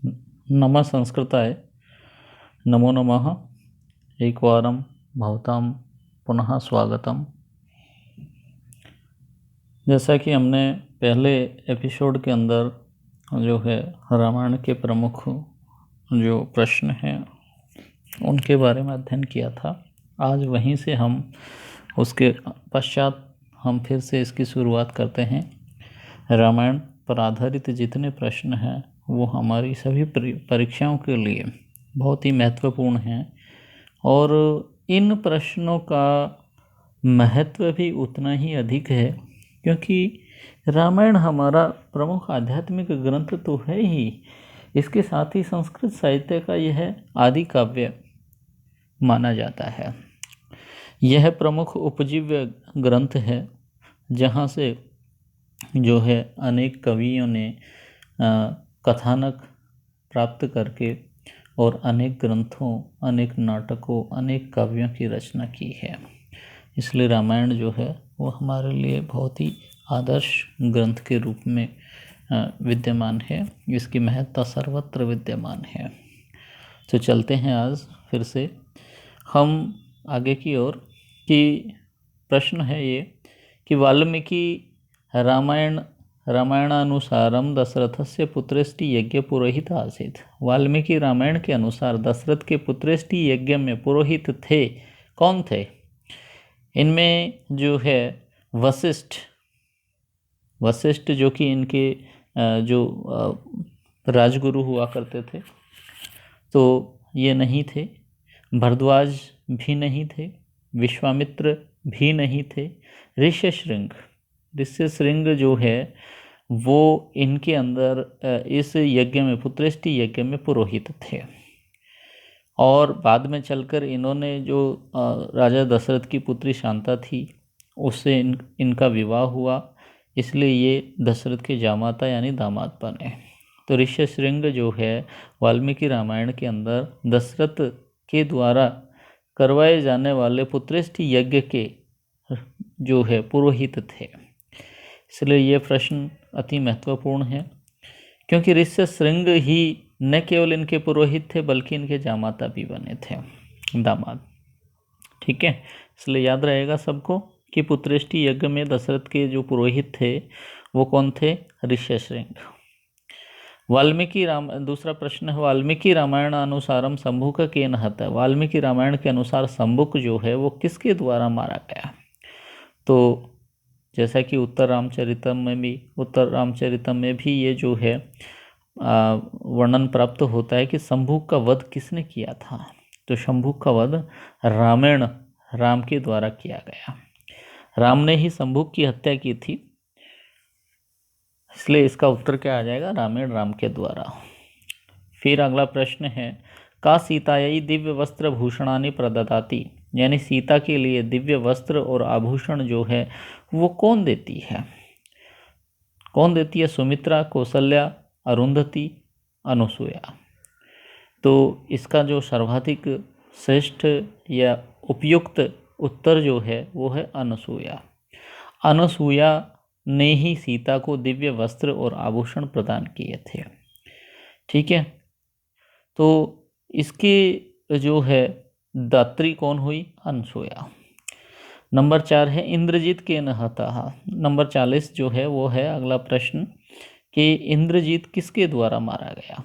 नमः संस्कृताय नमो नमः। एकवारं भवतां पुनः स्वागतम। जैसा कि हमने पहले एपिसोड के अंदर जो है रामायण के प्रमुख जो प्रश्न हैं उनके बारे में अध्ययन किया था। आज वहीं से हम उसके पश्चात हम फिर से इसकी शुरुआत करते हैं। रामायण पर आधारित जितने प्रश्न हैं वो हमारी सभी परीक्षाओं के लिए बहुत ही महत्वपूर्ण हैं और इन प्रश्नों का महत्व भी उतना ही अधिक है, क्योंकि रामायण हमारा प्रमुख आध्यात्मिक ग्रंथ तो है ही, इसके साथ ही संस्कृत साहित्य का यह आदि काव्य माना जाता है। यह प्रमुख उपजीव्य ग्रंथ है जहाँ से जो है अनेक कवियों ने कथानक प्राप्त करके और अनेक ग्रंथों, अनेक नाटकों, अनेक काव्यों की रचना की है। इसलिए रामायण जो है वो हमारे लिए बहुत ही आदर्श ग्रंथ के रूप में विद्यमान है। इसकी महत्ता सर्वत्र विद्यमान है। तो चलते हैं आज फिर से हम आगे की ओर कि प्रश्न है ये कि वाल्मीकि रामायणानुसारम दशरथस्य पुत्रेष्टि यज्ञ पुरोहित आसीत्। वाल्मीकि रामायण के अनुसार दशरथ के पुत्रेष्टि यज्ञ में पुरोहित थे। कौन थे? इनमें जो है वशिष्ठ जो कि इनके जो राजगुरु हुआ करते थे, तो ये नहीं थे। भरद्वाज भी नहीं थे, विश्वामित्र भी नहीं थे। ऋष्यशृंग जो है वो इनके अंदर इस यज्ञ में, पुत्रेष्टि यज्ञ में पुरोहित थे। और बाद में चलकर इन्होंने जो राजा दशरथ की पुत्री शांता थी उससे इनका विवाह हुआ, इसलिए ये दशरथ के जामाता यानी दामाद बने। तो ऋष्यशृंग जो है वाल्मीकि रामायण के अंदर दशरथ के द्वारा करवाए जाने वाले पुत्रेष्टि यज्ञ के जो है पुरोहित थे। इसलिए ये प्रश्न अति महत्वपूर्ण है, क्योंकि ऋष्यशृंग ही न केवल इनके पुरोहित थे बल्कि इनके जामाता भी बने थे, दामाद। ठीक है, इसलिए याद रहेगा सबको कि पुत्रेष्टि यज्ञ में दशरथ के जो पुरोहित थे वो कौन थे? ऋष्यशृंग। दूसरा प्रश्न है वाल्मीकि रामायण अनुसारम शंभुक केन हतः। वाल्मीकि रामायण के अनुसार शंभुक जो है वो किसके द्वारा मारा गया? तो जैसा कि उत्तर रामचरितम में भी ये जो है वर्णन प्राप्त होता है कि शंभुक का वध किसने किया था। तो शंभुक का वध राम के द्वारा किया गया। राम ने ही शंभुक की हत्या की थी, इसलिए इसका उत्तर क्या आ जाएगा? राम के द्वारा। फिर अगला प्रश्न है का सीतायै दिव्य वस्त्र भूषणानि प्रददाति, यानी सीता के लिए दिव्य वस्त्र और आभूषण जो है वो कौन देती है? सुमित्रा, कौशल्या, अरुंधति, अनुसुया। तो इसका जो सर्वाधिक श्रेष्ठ या उपयुक्त उत्तर जो है वो है अनुसुया। अनुसुया ने ही सीता को दिव्य वस्त्र और आभूषण प्रदान किए थे। ठीक है, तो इसकी जो है दात्री कौन हुई? अनुसुया। नंबर 4 है इंद्रजीत के हतः। नंबर 40 जो है वो है अगला प्रश्न कि इंद्रजीत किसके द्वारा मारा गया,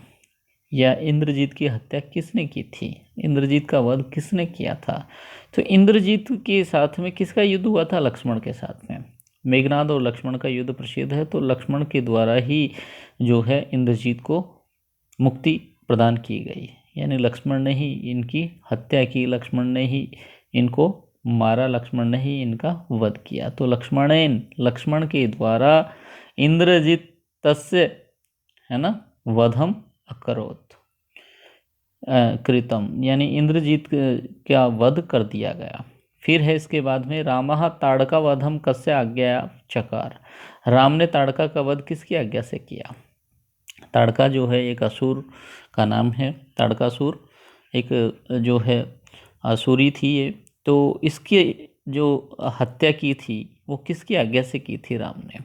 या इंद्रजीत की हत्या किसने की थी, इंद्रजीत का वध किसने किया था? तो इंद्रजीत के साथ में किसका युद्ध हुआ था? लक्ष्मण के साथ में। मेघनाद और लक्ष्मण का युद्ध प्रसिद्ध है, तो लक्ष्मण के द्वारा ही जो है इंद्रजीत को मुक्ति प्रदान की गई, यानी लक्ष्मण ने ही इनकी हत्या की, लक्ष्मण ने ही इनको मारा, लक्ष्मण ने ही इनका वध किया। तो लक्ष्मण के द्वारा इंद्रजीत तस्य है ना वधम अकरोत् कृतम, यानी इंद्रजीत का वध कर दिया गया। फिर है इसके बाद में रामः ताड़का वधम कस्य आज्ञया चकार। राम ने ताड़का का वध किसकी आज्ञा से किया? ताड़का जो है एक असुर का नाम है। ताड़कासुर एक जो है असुरी थी ये, तो इसकी जो हत्या की थी वो किसकी आज्ञा से की थी? राम ने।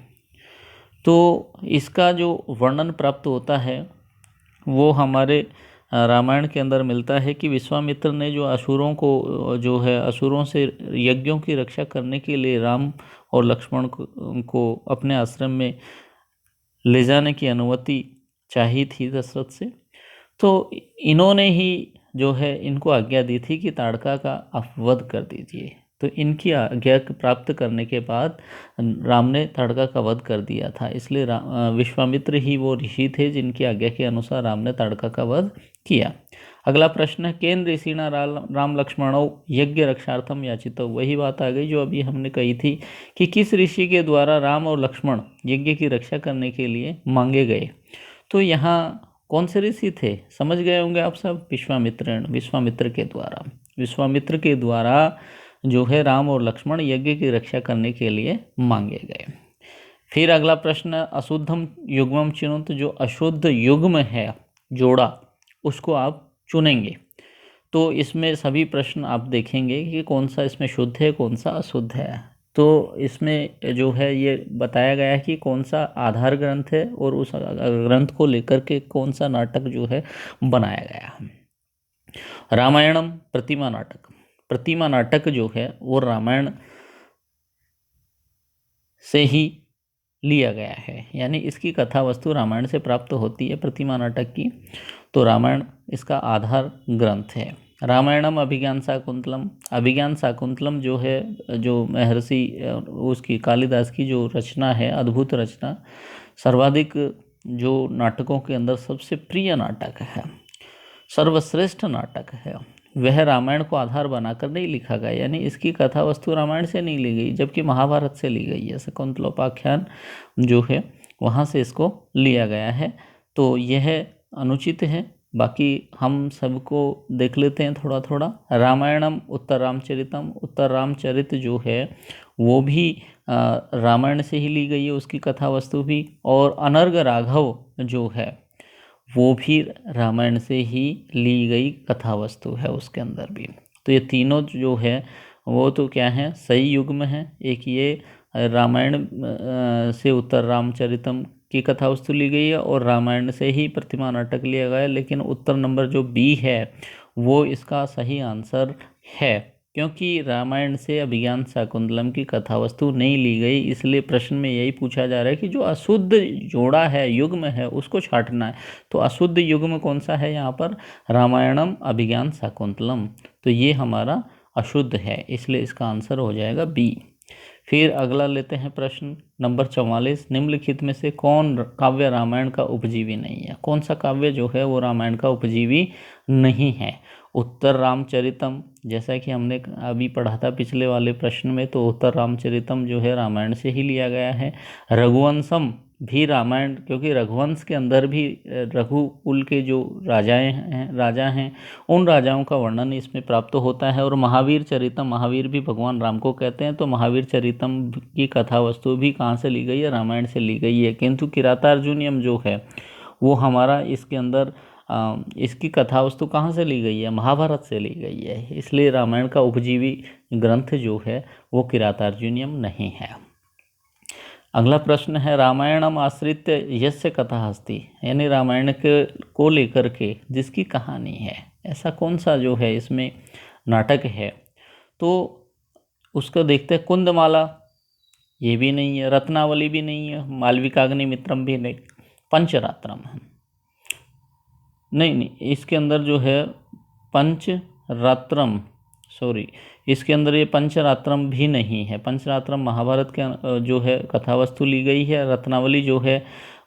तो इसका जो वर्णन प्राप्त होता है वो हमारे रामायण के अंदर मिलता है कि विश्वामित्र ने जो असुरों को जो है असुरों से यज्ञों की रक्षा करने के लिए राम और लक्ष्मण को अपने आश्रम में ले जाने की अनुमति चाहिए थी दशरथ से, तो इन्होंने ही जो है इनको आज्ञा दी थी कि ताड़का का आप वध कर दीजिए। तो इनकी आज्ञा प्राप्त करने के बाद राम ने ताड़का का वध कर दिया था। इसलिए विश्वामित्र ही वो ऋषि थे जिनकी आज्ञा के अनुसार राम ने ताड़का का वध किया। अगला प्रश्न है, केन ऋषिणा राम लक्ष्मणौ यज्ञ रक्षार्थम याचितो। वही बात आ गई जो अभी हमने कही थी कि किस ऋषि के द्वारा राम और लक्ष्मण यज्ञ की रक्षा करने के लिए मांगे गए। तो यहाँ कौन से ऋषि थे, समझ गए होंगे आप सब। विश्वामित्र के द्वारा जो है राम और लक्ष्मण यज्ञ की रक्षा करने के लिए मांगे गए। फिर अगला प्रश्न, अशुद्धम युग्मम चिनुत। जो अशुद्ध युग्म है जोड़ा उसको आप चुनेंगे। तो इसमें सभी प्रश्न आप देखेंगे कि कौन सा इसमें शुद्ध है कौन सा अशुद्ध है। तो इसमें जो है ये बताया गया है कि कौन सा आधार ग्रंथ है और उस ग्रंथ को लेकर के कौन सा नाटक जो है बनाया गया है। रामायणम प्रतिमा नाटक। प्रतिमा नाटक जो है वो रामायण से ही लिया गया है, यानी इसकी कथा वस्तु रामायण से प्राप्त होती है प्रतिमा नाटक की। तो रामायण इसका आधार ग्रंथ है। रामायणम अभिज्ञान शाकुंतलम। अभिज्ञान शाकुंतलम जो है जो महर्षि उसकी कालिदास की जो रचना है, अद्भुत रचना, सर्वाधिक जो नाटकों के अंदर सबसे प्रिय नाटक है, सर्वश्रेष्ठ नाटक है, वह रामायण को आधार बनाकर नहीं लिखा गया। यानी इसकी कथा वस्तु रामायण से नहीं ली गई जबकि महाभारत से ली गई है। शकुंतलोपाख्यान जो है वहाँ से इसको लिया गया है। तो यह अनुचित है। बाकी हम सबको देख लेते हैं थोड़ा थोड़ा। रामायणम उत्तर रामचरितम। उत्तर रामचरित जो है वो भी रामायण से ही ली गई है, उसकी कथा वस्तु भी। और अनर्ग राघव जो है वो भी रामायण से ही ली गई कथा वस्तु है उसके अंदर भी। तो ये तीनों जो है वो तो क्या है, सही युग्म है। एक ये रामायण से उत्तर रामचरितम की कथा वस्तु ली गई है और रामायण से ही प्रतिमा नाटक लिया गया है। लेकिन उत्तर नंबर जो बी है वो इसका सही आंसर है, क्योंकि रामायण से अभिज्ञान शाकुंतलम की कथा वस्तु नहीं ली गई। इसलिए प्रश्न में यही पूछा जा रहा है कि जो अशुद्ध जोड़ा है, युग्म है, उसको छांटना है। तो अशुद्ध युग्म कौन सा है यहाँ पर, रामायणम अभिज्ञान शाकुंतलम। तो ये हमारा अशुद्ध है, इसलिए इसका आंसर हो जाएगा बी। फिर अगला लेते हैं प्रश्न नंबर 44। निम्नलिखित में से कौन काव्य रामायण का उपजीवी नहीं है। कौन सा काव्य जो है वो रामायण का उपजीवी नहीं है। उत्तर रामचरितम, जैसा कि हमने अभी पढ़ा था पिछले वाले प्रश्न में, तो उत्तर रामचरितम जो है रामायण से ही लिया गया है। रघुवंशम भी रामायण, क्योंकि रघुवंश के अंदर भी रघुकुल के जो राजा हैं उन राजाओं का वर्णन इसमें प्राप्त होता है। और महावीर चरितम, महावीर भी भगवान राम को कहते हैं, तो महावीर चरितम की कथा वस्तु भी कहाँ से ली गई है, रामायण से ली गई है। किंतु किरातार्जुनीयम जो है वो हमारा इसके अंदर इसकी कथा वस्तु कहाँ से ली गई है, महाभारत से ली गई है। इसलिए रामायण का उपजीवी ग्रंथ जो है वो किरातार्जुनीयम नहीं है। अगला प्रश्न है, रामायणम आश्रित यस्य कथा अस्ति। यानी रामायण को लेकर के जिसकी कहानी है, ऐसा कौन सा जो है इसमें नाटक है। तो उसको देखते हैं। कुंदमाला ये भी नहीं है, रत्नावली भी नहीं है, मालविकाग्निमित्रम भी नहीं, पंचरात्रम है नहीं, इसके अंदर जो है पंचरात्रम, सॉरी, इसके अंदर ये पंचरात्रम भी नहीं है। पंचरात्रम महाभारत के जो है कथा वस्तु ली गई है। रत्नावली जो है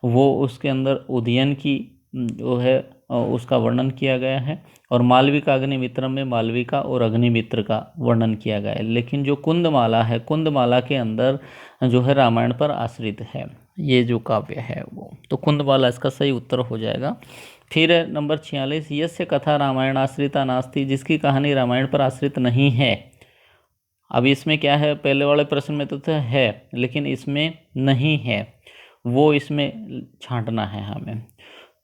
वो उसके अंदर उदयन की जो है उसका वर्णन किया गया है। और मालविका अग्निमित्रम में मालविका और अग्निमित्र का वर्णन किया गया है। लेकिन जो कुंदमाला है, कुंदमाला के अंदर जो है रामायण पर आश्रित है ये जो काव्य है वो। तो कुंदमाला इसका सही उत्तर हो जाएगा। फिर नंबर 46, यस्य कथा रामायण आश्रिता नास्ति। जिसकी कहानी रामायण पर आश्रित नहीं है। अब इसमें क्या है, पहले वाले प्रश्न में तो है लेकिन इसमें नहीं है, वो इसमें छांटना है हमें।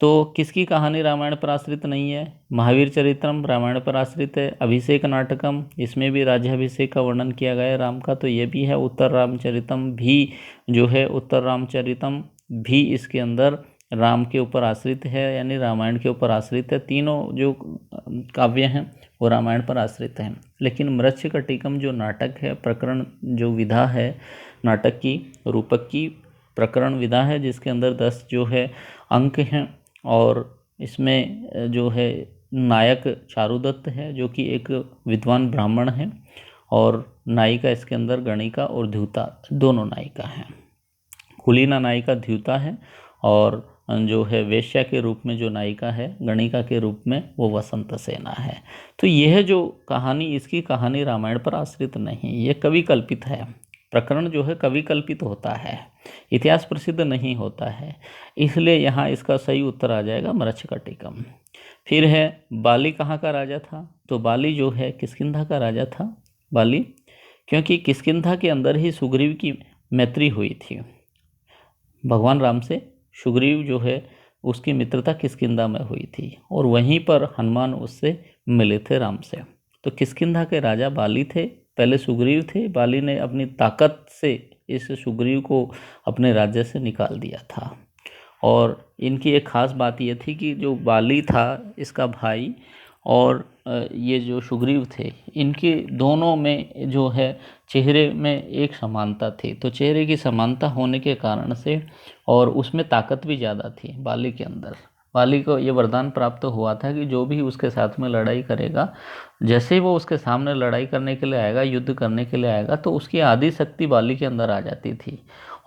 तो किसकी कहानी रामायण पर आश्रित नहीं है, महावीर चरित्रम रामायण पर आश्रित है। अभिषेक नाटकम, इसमें भी राज्याभिषेक का वर्णन किया गया है राम का, तो ये भी है। उत्तर रामचरितम भी जो है, उत्तर रामचरितम भी इसके अंदर राम के ऊपर आश्रित है, यानी रामायण के ऊपर आश्रित है। तीनों जो काव्य हैं वो रामायण पर आश्रित हैं। लेकिन मृच्छकटिकम जो नाटक है, प्रकरण जो विधा है नाटक की, रूपक की प्रकरण विधा है, जिसके अंदर 10 जो है अंक हैं, और इसमें जो है नायक चारुदत्त है जो कि एक विद्वान ब्राह्मण है, और नायिका इसके अंदर गणिका और द्युता दोनों नायिका हैं। कुलीना नायिका द्युता है, और जो है वेश्या के रूप में जो नायिका है गणिका के रूप में वो वसंत सेना है। तो यह जो कहानी, इसकी कहानी रामायण पर आश्रित नहीं, ये कवि कल्पित है। प्रकरण जो है कवि कल्पित होता है, इतिहास प्रसिद्ध नहीं होता है, इसलिए यहाँ इसका सही उत्तर आ जाएगा मृच्छकटिकम। फिर है बाली कहाँ का राजा था? तो बाली जो है किष्किंधा का राजा था। बाली क्योंकि किष्किंधा के अंदर ही सुग्रीव की मैत्री हुई थी। भगवान राम से सुग्रीव जो है उसकी मित्रता किष्किंधा में हुई थी, और वहीं पर हनुमान उससे मिले थे राम से। तो किष्किंधा के राजा बाली थे, पहले सुग्रीव थे। बाली ने अपनी ताकत से इस सुग्रीव को अपने राज्य से निकाल दिया था। और इनकी एक ख़ास बात ये थी कि जो बाली था इसका भाई, और ये जो सुग्रीव थे, इनके दोनों में जो है चेहरे में एक समानता थी। तो चेहरे की समानता होने के कारण से, और उसमें ताकत भी ज़्यादा थी बाली के अंदर। बाली को ये वरदान प्राप्त हुआ था कि जो भी उसके साथ में लड़ाई करेगा, जैसे ही वो उसके सामने लड़ाई करने के लिए आएगा, युद्ध करने के लिए आएगा, तो उसकी आधी शक्ति बाली के अंदर आ जाती थी,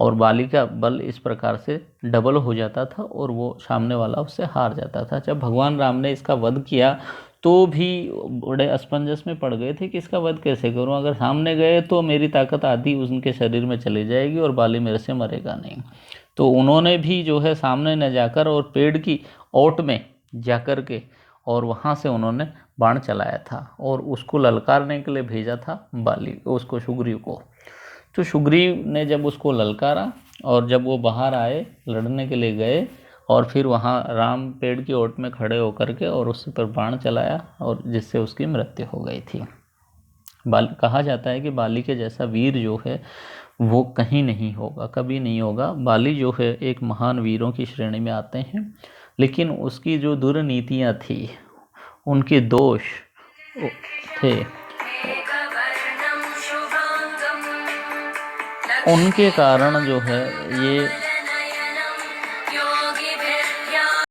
और बाली का बल इस प्रकार से डबल हो जाता था, और वो सामने वाला उससे हार जाता था। जब भगवान राम ने इसका वध किया तो भी बड़े असमंजस में पड़ गए थे कि इसका वध कैसे करूं, अगर सामने गए तो मेरी ताकत आधी उनके शरीर में चली जाएगी और बाली मेरे से मरेगा नहीं। तो उन्होंने भी जो है सामने न जाकर, और पेड़ की ओट में जाकर के, और वहाँ से उन्होंने बाण चलाया था, और उसको ललकारने के लिए भेजा था बाली उसको, सुग्रीव को। तो सुग्रीव ने जब उसको ललकारा, और जब वो बाहर आए लड़ने के लिए गए, और फिर वहाँ राम पेड़ की ओट में खड़े होकर के और उस पर बाण चलाया, और जिससे उसकी मृत्यु हो गई थी। कहा जाता है कि बाली के जैसा वीर जो है वो कहीं नहीं होगा, कभी नहीं होगा। बाली जो है एक महान वीरों की श्रेणी में आते हैं, लेकिन उसकी जो दुर्नीतियाँ थी, उनके दोष थे, उनके कारण जो है ये